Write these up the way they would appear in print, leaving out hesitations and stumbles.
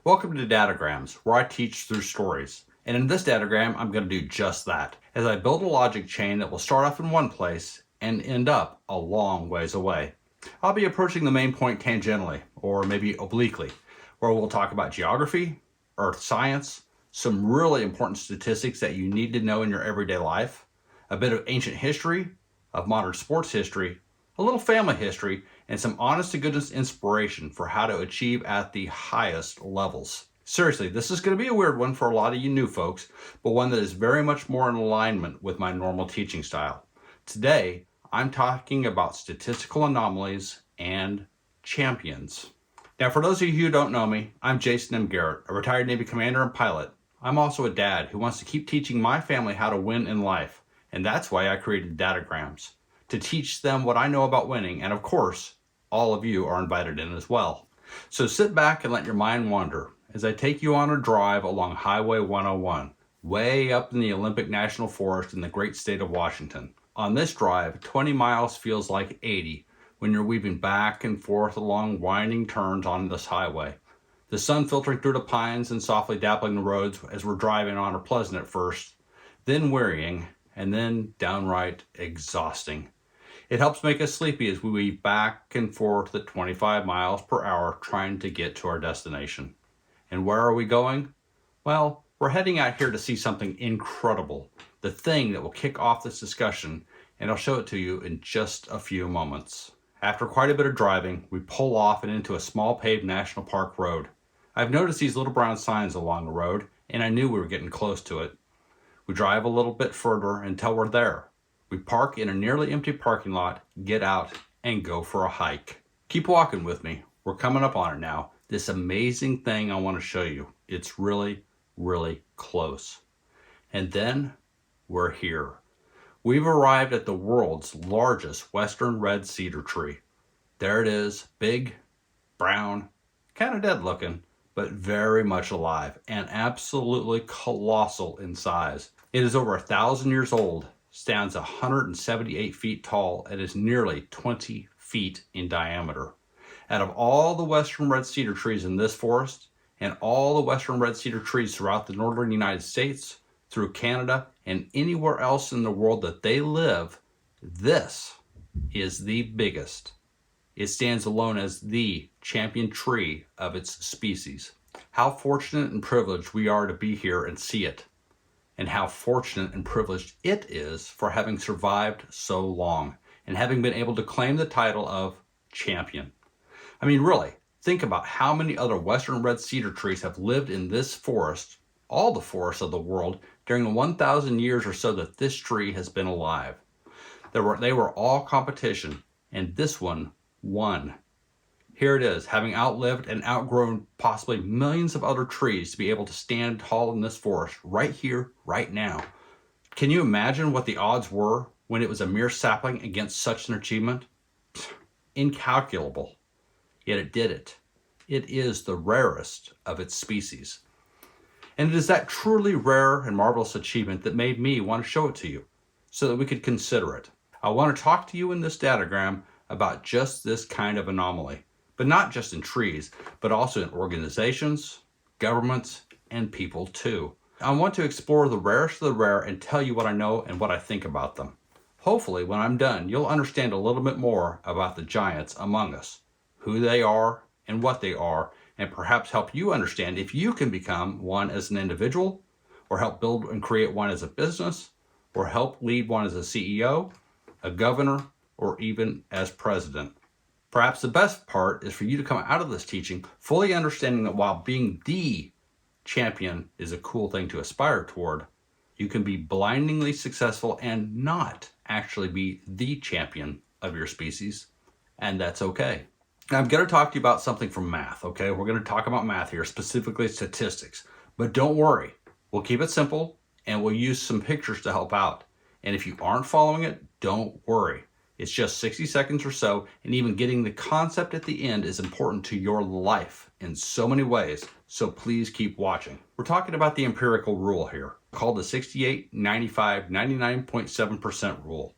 Welcome to Dadograms, where I teach through stories. And in this Dadogram, I'm going to do just that, as I build a logic chain that will start off in one place and end up a long ways away. I'll be approaching the main point tangentially, or maybe obliquely, where we'll talk about geography, earth science, some really important statistics that you need to know in your everyday life, a bit of ancient history, of modern sports history, a little family history, and some honest-to-goodness inspiration for how to achieve at the highest levels. Seriously, this is going to be a weird one for a lot of you new folks, but one that is very much more in alignment with my normal teaching style. Today, I'm talking about statistical anomalies and champions. Now, for those of you who don't know me, I'm Jason M. Garrett, a retired Navy commander and pilot. I'm also a dad who wants to keep teaching my family how to win in life, and that's why I created Dadograms, to teach them what I know about winning, and of course, all of you are invited in as well. So sit back and let your mind wander as I take you on a drive along Highway 101, way up in the Olympic National Forest in the great state of Washington. On this drive, 20 miles feels like 80 when you're weaving back and forth along winding turns on this highway. The sun filtering through the pines and softly dappling the roads as we're driving on are pleasant at first, then wearying, and then downright exhausting. It helps make us sleepy as we weave back and forth at 25 miles per hour trying to get to our destination. And where are we going? Well, we're heading out here to see something incredible, the thing that will kick off this discussion, and I'll show it to you in just a few moments. After quite a bit of driving, we pull off and into a small paved national park road. I've noticed these little brown signs along the road, and I knew we were getting close to it. We drive a little bit further until we're there. We park in a nearly empty parking lot, get out, and go for a hike. Keep walking with me. We're coming up on it now. This amazing thing I want to show you. It's really, really close. And then we're here. We've arrived at the world's largest western red cedar tree. There it is, big, brown, kind of dead looking, but very much alive and absolutely colossal in size. It is over 1,000 years old, stands 178 feet tall, and is nearly 20 feet in diameter. Out of all the western red cedar trees in this forest, and all the western red cedar trees throughout the northern United States, through Canada, and anywhere else in the world that they live, this is the biggest. It stands alone as the champion tree of its species. How fortunate and privileged we are to be here and see it, and how fortunate and privileged it is for having survived so long and having been able to claim the title of champion. I mean, really, think about how many other western red cedar trees have lived in this forest, all the forests of the world, during the 1,000 years or so that this tree has been alive. They were all competition, and this one won. Here it is, having outlived and outgrown possibly millions of other trees to be able to stand tall in this forest right here, right now. Can you imagine what the odds were when it was a mere sapling against such an achievement? Incalculable. Yet it did it. It is the rarest of its species. And it is that truly rare and marvelous achievement that made me want to show it to you, so that we could consider it. I want to talk to you in this Dadogram about just this kind of anomaly. But not just in trees, but also in organizations, governments, and people too. I want to explore the rarest of the rare and tell you what I know and what I think about them. Hopefully, when I'm done, you'll understand a little bit more about the giants among us, who they are and what they are, and perhaps help you understand if you can become one as an individual, or help build and create one as a business, or help lead one as a CEO, a governor, or even as president. Perhaps the best part is for you to come out of this teaching fully understanding that while being the champion is a cool thing to aspire toward, you can be blindingly successful and not actually be the champion of your species, and that's okay. Now, I'm going to talk to you about something from math, okay? We're going to talk about math here, specifically statistics. But don't worry, we'll keep it simple, and we'll use some pictures to help out. And if you aren't following it, don't worry. It's just 60 seconds or so, and even getting the concept at the end is important to your life in so many ways, so please keep watching. We're talking about the empirical rule here, called the 68, 95, 99.7% rule.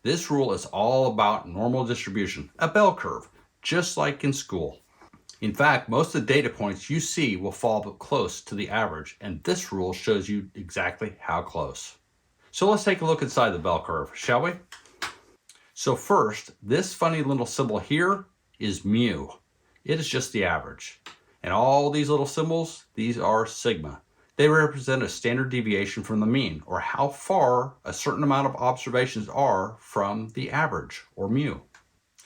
This rule is all about normal distribution, a bell curve, just like in school. In fact, most of the data points you see will fall close to the average, and this rule shows you exactly how close. So let's take a look inside the bell curve, shall we? So first, this funny little symbol here is mu. It is just the average. And all these little symbols, these are sigma. They represent a standard deviation from the mean, or how far a certain amount of observations are from the average, or mu.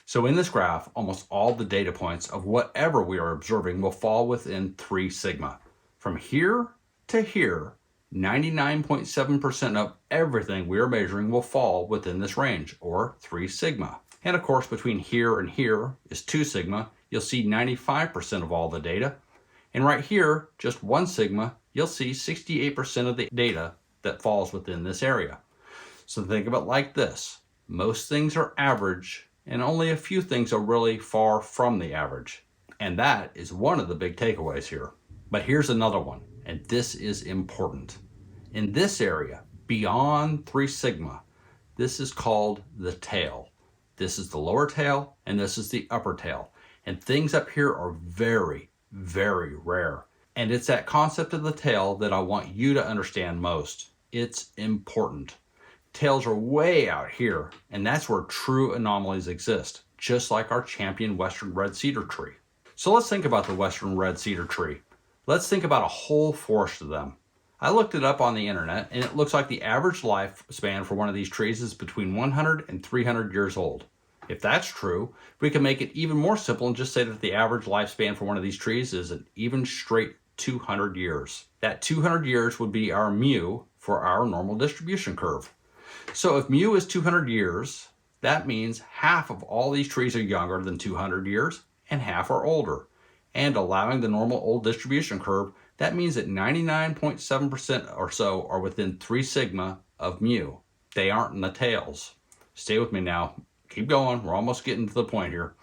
So in this graph, almost all the data points of whatever we are observing will fall within 3 sigma. From here to here, 99.7% of everything we are measuring will fall within this range, or 3 sigma. And of course, between here and here is 2 sigma. You'll see 95% of all the data. And right here, just 1 sigma, you'll see 68% of the data that falls within this area. So think of it like this. Most things are average, and only a few things are really far from the average. And that is one of the big takeaways here. But here's another one, and this is important. In this area, beyond 3 sigma, this is called the tail. This is the lower tail, and this is the upper tail. And things up here are very, very rare. And it's that concept of the tail that I want you to understand most. It's important. Tails are way out here, and that's where true anomalies exist, just like our champion western red cedar tree. So let's think about the western red cedar tree. Let's think about a whole forest of them. I looked it up on the internet, and it looks like the average lifespan for one of these trees is between 100 and 300 years old. If that's true, we can make it even more simple and just say that the average lifespan for one of these trees is an even straight 200 years. That 200 years would be our mu for our normal distribution curve. So if mu is 200 years, that means half of all these trees are younger than 200 years and half are older. And allowing the normal old distribution curve, that means that 99.7% or so are within 3 sigma of mu. They aren't in the tails. Stay with me now. Keep going. We're almost getting to the point here.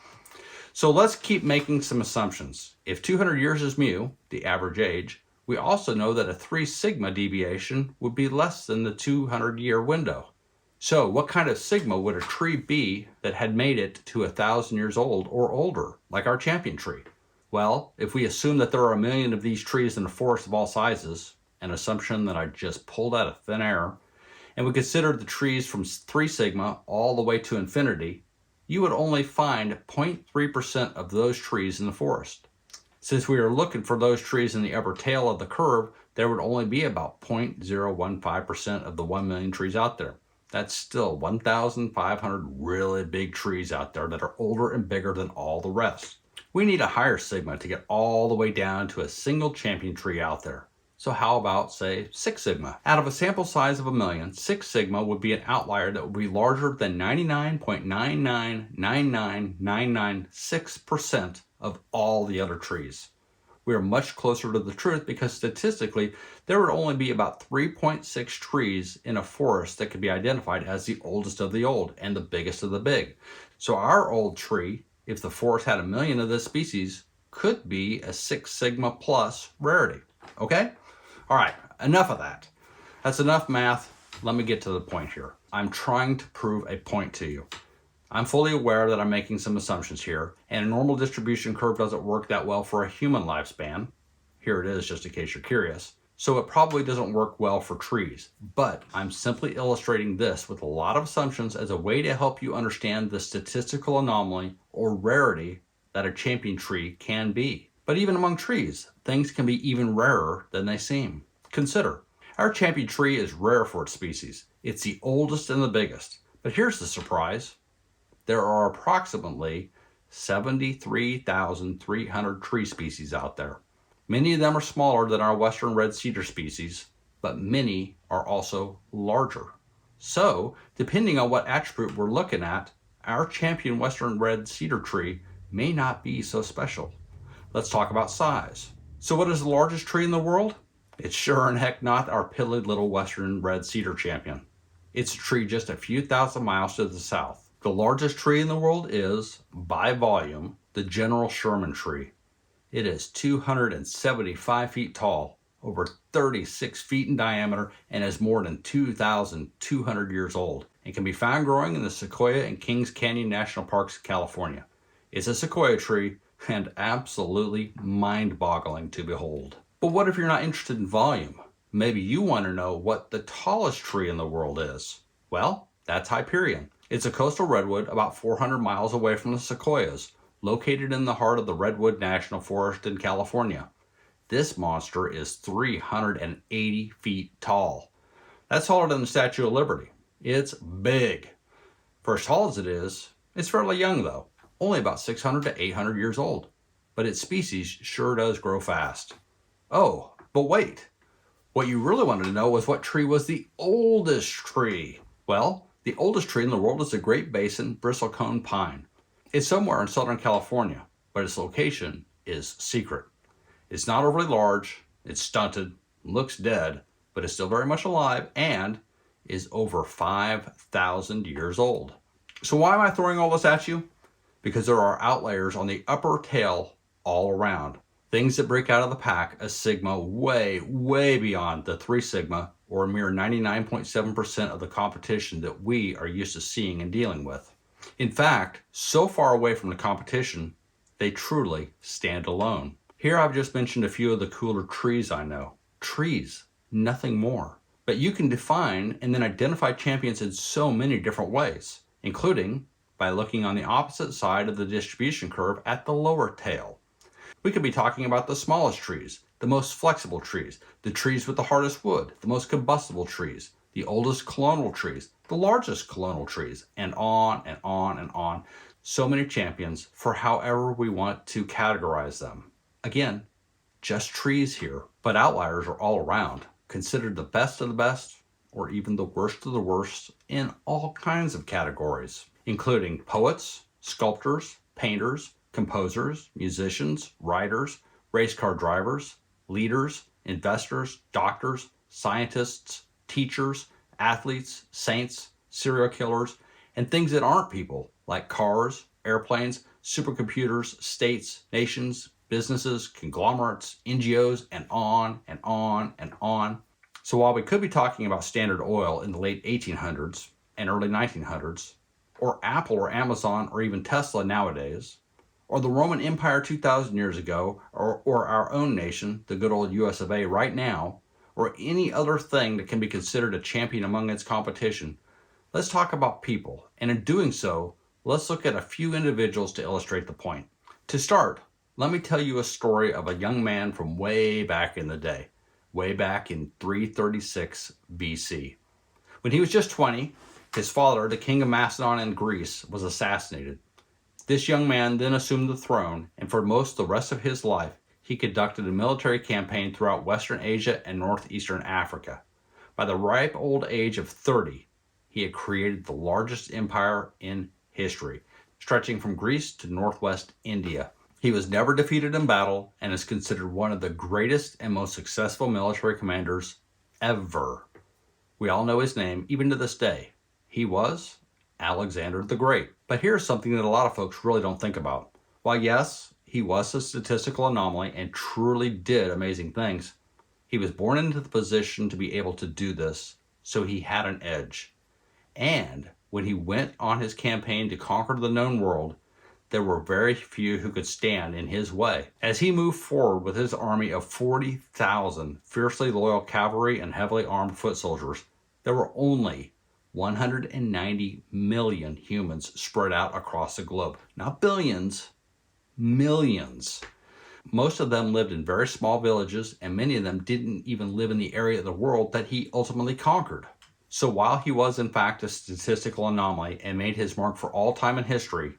So let's keep making some assumptions. If 200 years is mu, the average age, we also know that a 3 sigma deviation would be less than the 200-year window. So what kind of sigma would a tree be that had made it to 1,000 years old or older, like our champion tree? Well, if we assume that there are 1 million of these trees in a forest of all sizes, an assumption that I just pulled out of thin air, and we consider the trees from 3 sigma all the way to infinity, you would only find 0.3% of those trees in the forest. Since we are looking for those trees in the upper tail of the curve, there would only be about 0.015% of the 1 million trees out there. That's still 1,500 really big trees out there that are older and bigger than all the rest. We need a higher sigma to get all the way down to a single champion tree out there. So how about, say, 6 sigma? Out of a sample size of 1 million, 6 sigma would be an outlier that would be larger than 99.9999996% of all the other trees. We are much closer to the truth because statistically, there would only be about 3.6 trees in a forest that could be identified as the oldest of the old and the biggest of the big. So our old tree, if the forest had 1 million of this species, could be a 6 sigma plus rarity. Okay? All right, enough of that. That's enough math. Let me get to the point here. I'm trying to prove a point to you. I'm fully aware that I'm making some assumptions here, and a normal distribution curve doesn't work that well for a human lifespan. Here it is, just in case you're curious. So it probably doesn't work well for trees, but I'm simply illustrating this with a lot of assumptions as a way to help you understand the statistical anomaly or rarity that a champion tree can be. But even among trees, things can be even rarer than they seem. Consider, our champion tree is rare for its species. It's the oldest and the biggest. But here's the surprise. There are approximately 73,300 tree species out there. Many of them are smaller than our western red cedar species, but many are also larger. So, depending on what attribute we're looking at, our champion western red cedar tree may not be so special. Let's talk about size. So what is the largest tree in the world? It's sure and heck not our piddly little western red cedar champion. It's a tree just a few thousand miles to the south. The largest tree in the world is, by volume, the General Sherman tree. It is 275 feet tall, over 36 feet in diameter, and is more than 2,200 years old, and can be found growing in the Sequoia and Kings Canyon National Parks, California. It's a sequoia tree, and absolutely mind-boggling to behold. But what if you're not interested in volume? Maybe you want to know what the tallest tree in the world is. Well, that's Hyperion. It's a coastal redwood about 400 miles away from the sequoias, located in the heart of the Redwood National Forest in California. This monster is 380 feet tall. That's taller than the Statue of Liberty. It's big. For as tall as it is, it's fairly young though, only about 600 to 800 years old. But its species sure does grow fast. Oh, but wait. What you really wanted to know was what tree was the oldest tree. Well, the oldest tree in the world is the Great Basin bristlecone pine. It's somewhere in Southern California, but its location is secret. It's not overly large, it's stunted, looks dead, but is still very much alive and is over 5,000 years old. So why am I throwing all this at you? Because there are outliers on the upper tail all around. Things that break out of the pack a sigma way, way beyond the 3 sigma or a mere 99.7% of the competition that we are used to seeing and dealing with. In fact, so far away from the competition, they truly stand alone. Here I've just mentioned a few of the cooler trees I know. Trees, nothing more. But you can define and then identify champions in so many different ways, including by looking on the opposite side of the distribution curve at the lower tail. We could be talking about the smallest trees, the most flexible trees, the trees with the hardest wood, the most combustible trees, the oldest colonial trees, the largest colonial trees, and on and on and on. So many champions for however we want to categorize them. Again, just trees here, but outliers are all around, considered the best of the best, or even the worst of the worst in all kinds of categories, including poets, sculptors, painters, composers, musicians, writers, race car drivers, leaders, investors, doctors, scientists, teachers, athletes, saints, serial killers, and things that aren't people, like cars, airplanes, supercomputers, states, nations, businesses, conglomerates, NGOs, and on and on and on. So while we could be talking about Standard Oil in the late 1800s and early 1900s, or Apple or Amazon or even Tesla nowadays, or the Roman Empire 2,000 years ago, or our own nation, the good old US of A right now, or any other thing that can be considered a champion among its competition, let's talk about people. And in doing so, let's look at a few individuals to illustrate the point. To start, let me tell you a story of a young man from way back in the day, way back in 336 BC. When he was just 20, his father, the king of Macedon and Greece, was assassinated. This young man then assumed the throne, and for most of the rest of his life, he conducted a military campaign throughout Western Asia and Northeastern Africa. By the ripe old age of 30, he had created the largest empire in history, stretching from Greece to northwest India. He was never defeated in battle and is considered one of the greatest and most successful military commanders ever. We all know his name, even to this day. He was Alexander the Great. But here's something that a lot of folks really don't think about. While yes, he was a statistical anomaly and truly did amazing things, he was born into the position to be able to do this, so he had an edge. And when he went on his campaign to conquer the known world, there were very few who could stand in his way. As he moved forward with his army of 40,000 fiercely loyal cavalry and heavily armed foot soldiers, there were only 190 million humans spread out across the globe. Not billions, millions. Most of them lived in very small villages, and many of them didn't even live in the area of the world that he ultimately conquered. So while he was in fact a statistical anomaly and made his mark for all time in history,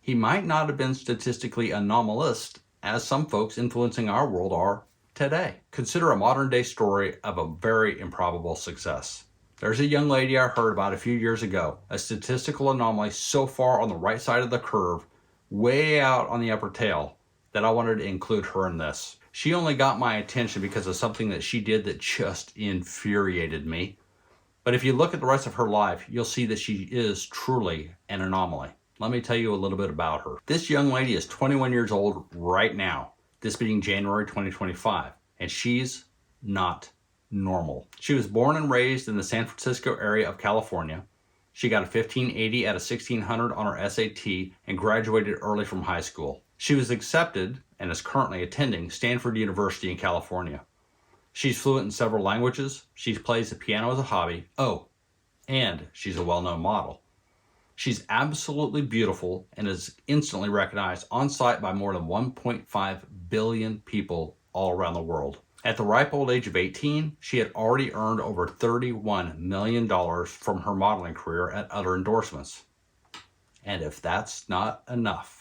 he might not have been statistically anomalous as some folks influencing our world are today. Consider a modern day story of a very improbable success. There's a young lady I heard about a few years ago, a statistical anomaly so far on the right side of the curve, way out on the upper tail, that I wanted to include her in this. She only got my attention because of something that she did that just infuriated me. But if you look at the rest of her life, you'll see that she is truly an anomaly. Let me tell you a little bit about her. This young lady is 21 years old right now, this being January 2025, and she's not normal. She was born and raised in the San Francisco area of California. She got a 1580 out of 1600 on her SAT and graduated early from high school. She was accepted and is currently attending Stanford University in California. She's fluent in several languages. She plays the piano as a hobby. Oh, and she's a well-known model. She's absolutely beautiful and is instantly recognized on sight by more than 1.5 billion people all around the world. At the ripe old age of 18, she had already earned over $31 million from her modeling career at other endorsements. And if that's not enough,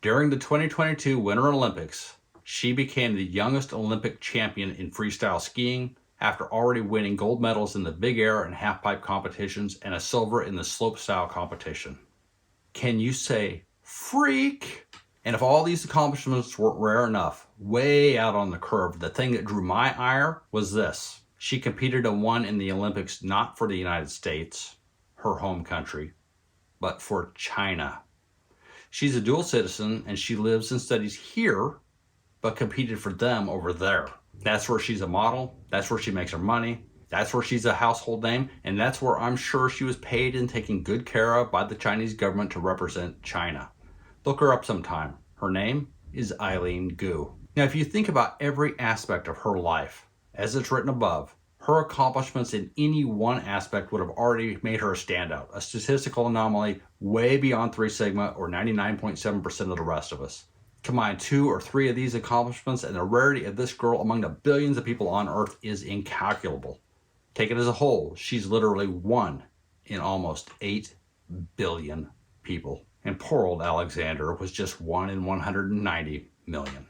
during the 2022 Winter Olympics, she became the youngest Olympic champion in freestyle skiing after already winning gold medals in the big air and halfpipe competitions and a silver in the slopestyle competition. Can you say freak? And if all these accomplishments weren't rare enough, way out on the curve, the thing that drew my ire was this. She competed and won in the Olympics not for the United States, her home country, but for China. She's a dual citizen and she lives and studies here, but competed for them over there. That's where she's a model, that's where she makes her money, that's where she's a household name, and that's where I'm sure she was paid and taken good care of by the Chinese government to represent China. Look her up sometime. Her name is Eileen Goo. Now, if you think about every aspect of her life, as it's written above, her accomplishments in any one aspect would have already made her a standout, a statistical anomaly way beyond 3 sigma or 99.7% of the rest of us. Combine 2 or 3 of these accomplishments and the rarity of this girl among the billions of people on Earth is incalculable. Take it as a whole, she's literally one in almost 8 billion people. And poor old Alexander was just 1 in 190 million.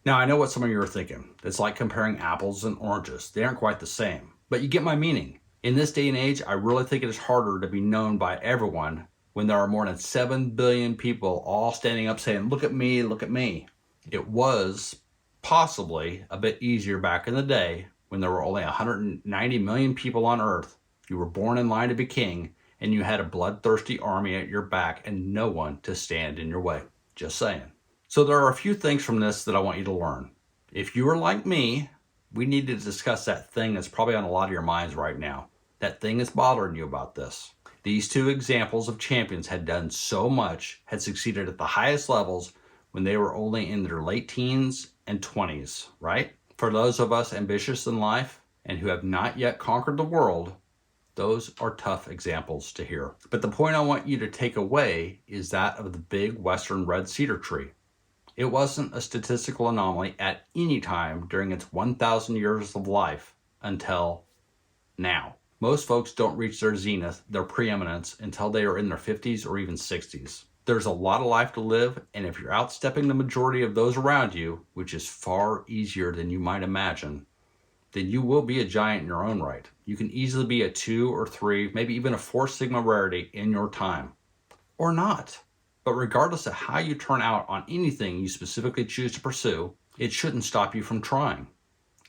Now, I know what some of you are thinking. It's like comparing apples and oranges. They aren't quite the same, but you get my meaning. In this day and age, I really think it is harder to be known by everyone when there are more than 7 billion people all standing up saying, look at me, look at me. It was possibly a bit easier back in the day when there were only 190 million people on Earth. You were born in line to be king, and you had a bloodthirsty army at your back and no one to stand in your way. Just saying. So there are a few things from this that I want you to learn. If you are like me, we need to discuss that thing that's probably on a lot of your minds right now. That thing that's bothering you about this. These 2 examples of champions had done so much, had succeeded at the highest levels when they were only in their late teens and 20s, right? For those of us ambitious in life and who have not yet conquered the world, those are tough examples to hear. But the point I want you to take away is that of the big western red cedar tree. It wasn't a statistical anomaly at any time during its 1,000 years of life until now. Most folks don't reach their zenith, their preeminence, until they are in their 50s or even 60s. There's a lot of life to live, and if you're outstepping the majority of those around you, which is far easier than you might imagine, then you will be a giant in your own right. You can easily be a 2 or 3, maybe even a 4 sigma rarity in your time. Or not. But regardless of how you turn out on anything you specifically choose to pursue, it shouldn't stop you from trying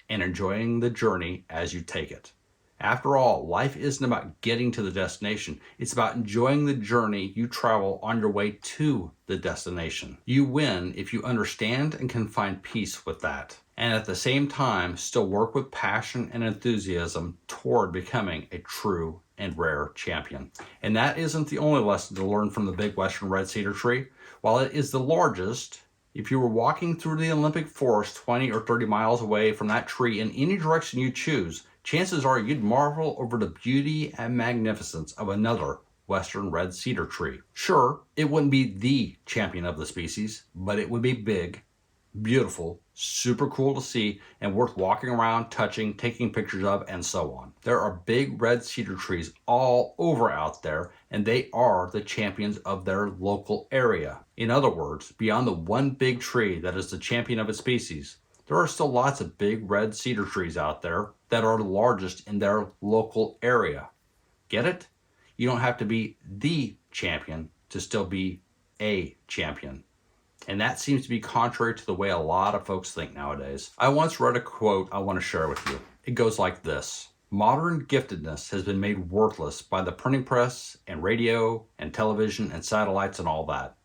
and enjoying the journey as you take it. After all, life isn't about getting to the destination. It's about enjoying the journey you travel on your way to the destination. You win if you understand and can find peace with that. And at the same time, still work with passion and enthusiasm toward becoming a true and rare champion. And that isn't the only lesson to learn from the big western red cedar tree. While it is the largest, if you were walking through the Olympic forest 20 or 30 miles away from that tree in any direction you choose, chances are you'd marvel over the beauty and magnificence of another western red cedar tree. Sure, it wouldn't be the champion of the species, but it would be big, beautiful, super cool to see, and worth walking around, touching, taking pictures of, and so on. There are big red cedar trees all over out there, and they are the champions of their local area. In other words, beyond the one big tree that is the champion of its species, there are still lots of big red cedar trees out there that are the largest in their local area. Get it? You don't have to be the champion to still be a champion. And that seems to be contrary to the way a lot of folks think nowadays. I once read a quote I want to share with you. It goes like this. Modern giftedness has been made worthless by the printing press and radio and television and satellites and all that.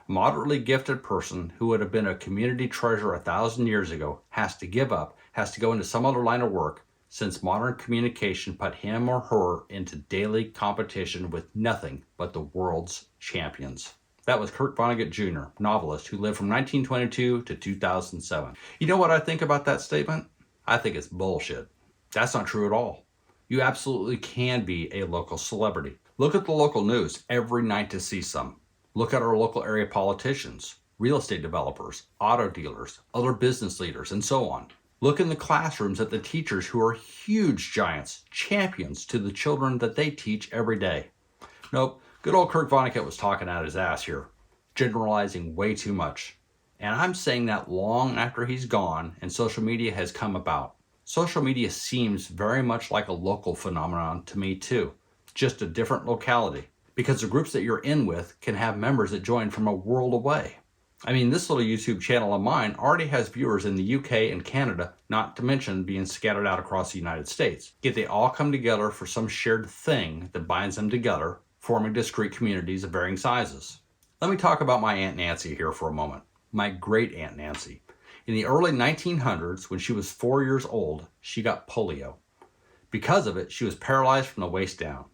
A moderately gifted person who would have been a community treasure 1,000 years ago has to give up, has to go into some other line of work, since modern communication put him or her into daily competition with nothing but the world's champions. That was Kurt Vonnegut Jr., novelist who lived from 1922 to 2007. You know what I think about that statement? I think it's bullshit. That's not true at all. You absolutely can be a local celebrity. Look at the local news every night to see some. Look at our local area politicians, real estate developers, auto dealers, other business leaders, and so on. Look in the classrooms at the teachers who are huge giants, champions to the children that they teach every day. Nope, good old Kurt Vonnegut was talking out his ass here, generalizing way too much. And I'm saying that long after he's gone and social media has come about. Social media seems very much like a local phenomenon to me too, just a different locality, because the groups that you're in with can have members that join from a world away. I mean, this little YouTube channel of mine already has viewers in the UK and Canada, not to mention being scattered out across the United States. Yet they all come together for some shared thing that binds them together, forming discrete communities of varying sizes. Let me talk about my Aunt Nancy here for a moment. My great Aunt Nancy. In the early 1900s, when she was 4 years old, she got polio. Because of it, she was paralyzed from the waist down.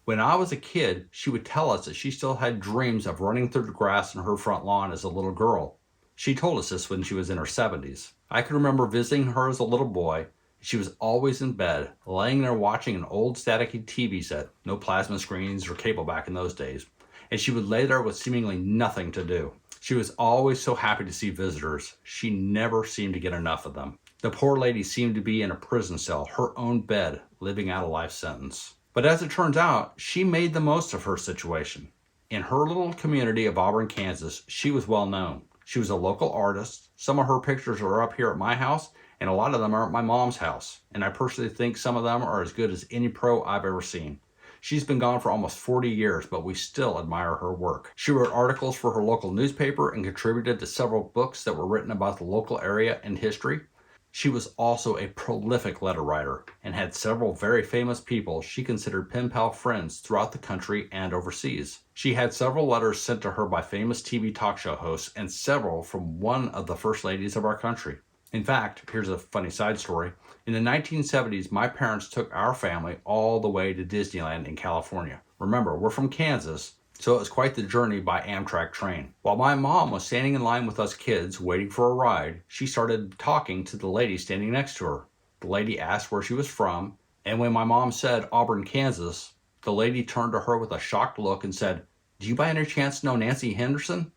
When I was a kid, she would tell us that she still had dreams of running through the grass in her front lawn as a little girl. She told us this when she was in her 70s. I can remember visiting her as a little boy. She was always in bed, laying there watching an old staticky TV set, no plasma screens or cable back in those days, and she would lay there with seemingly nothing to do. She was always so happy to see visitors. She never seemed to get enough of them. The poor lady seemed to be in a prison cell, her own bed, living out a life sentence. But as it turns out, she made the most of her situation. In her little community of Auburn, Kansas, she was well known. She was a local artist. Some of her pictures are up here at my house, and a lot of them are at my mom's house. And I personally think some of them are as good as any pro I've ever seen. She's been gone for almost 40 years, but we still admire her work. She wrote articles for her local newspaper and contributed to several books that were written about the local area and history. She was also a prolific letter writer and had several very famous people she considered pen pal friends throughout the country and overseas. She had several letters sent to her by famous TV talk show hosts and several from one of the first ladies of our country. In fact, here's a funny side story. In the 1970s, my parents took our family all the way to Disneyland in California. Remember, we're from Kansas, so it was quite the journey by Amtrak train. While my mom was standing in line with us kids waiting for a ride, she started talking to the lady standing next to her. The lady asked where she was from, and when my mom said Auburn, Kansas, the lady turned to her with a shocked look and said, "Do you by any chance know Nancy Henderson?"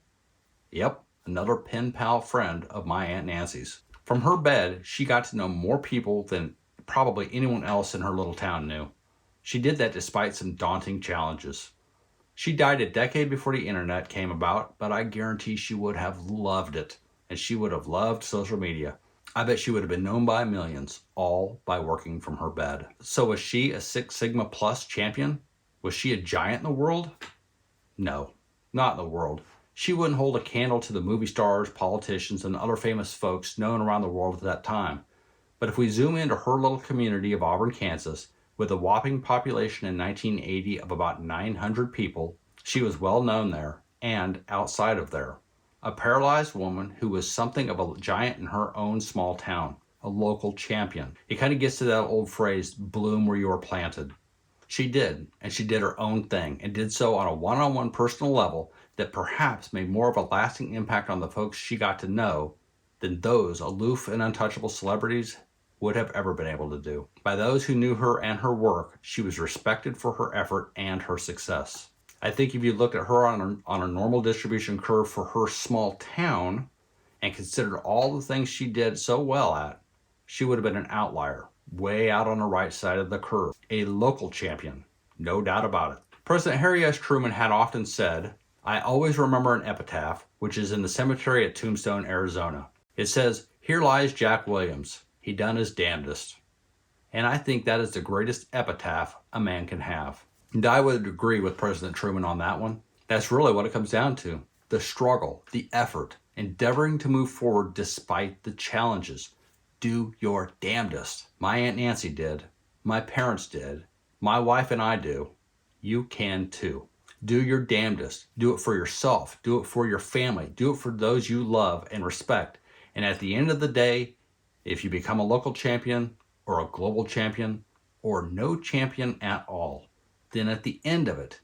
Yep, another pen pal friend of my Aunt Nancy's. From her bed, she got to know more people than probably anyone else in her little town knew. She did that despite some daunting challenges. She died a decade before the internet came about, but I guarantee she would have loved it, and she would have loved social media. I bet she would have been known by millions, all by working from her bed. So was she a Six Sigma Plus champion? Was she a giant in the world? No, not in the world. She wouldn't hold a candle to the movie stars, politicians, and other famous folks known around the world at that time. But if we zoom into her little community of Auburn, Kansas, with a whopping population in 1980 of about 900 people, she was well known there and outside of there. A paralyzed woman who was something of a giant in her own small town, a local champion. It kind of gets to that old phrase, bloom where you are planted. She did, and she did her own thing, and did so on a one-on-one personal level that perhaps made more of a lasting impact on the folks she got to know than those aloof and untouchable celebrities would have ever been able to do. By those who knew her and her work, she was respected for her effort and her success. I think if you looked at her on a normal distribution curve for her small town and considered all the things she did so well at, she would have been an outlier, way out on the right side of the curve. A local champion, no doubt about it. President Harry S. Truman had often said, "I always remember an epitaph, which is in the cemetery at Tombstone, Arizona. It says, 'Here lies Jack Williams. He done his damnedest.'" And I think that is the greatest epitaph a man can have. And I would agree with President Truman on that one. That's really what it comes down to. The struggle, the effort, endeavoring to move forward despite the challenges. Do your damnedest. My Aunt Nancy did. My parents did. My wife and I do. You can too. Do your damnedest. Do it for yourself. Do it for your family. Do it for those you love and respect. And at the end of the day, if you become a local champion or a global champion or no champion at all, then at the end of it,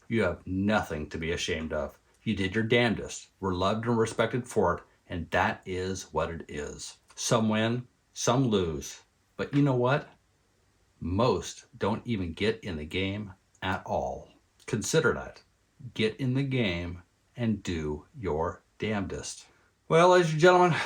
you have nothing to be ashamed of. You did your damnedest, were loved and respected for it, and that is what it is. Some win, some lose, but you know what? Most don't even get in the game at all. Consider that. Get in the game and do your damnedest. Well, ladies and gentlemen,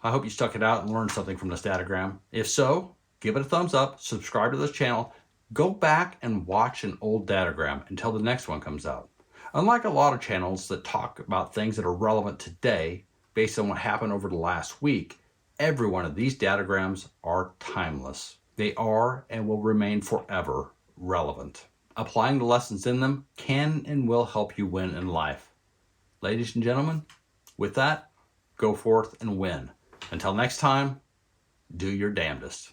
I hope you stuck it out and learned something from this Dadogram. If so, give it a thumbs up, subscribe to this channel, go back and watch an old Dadogram until the next one comes out. Unlike a lot of channels that talk about things that are relevant today based on what happened over the last week, every one of these Dadograms are timeless. They are and will remain forever relevant. Applying the lessons in them can and will help you win in life. Ladies and gentlemen, with that, go forth and win. Until next time, do your damnedest.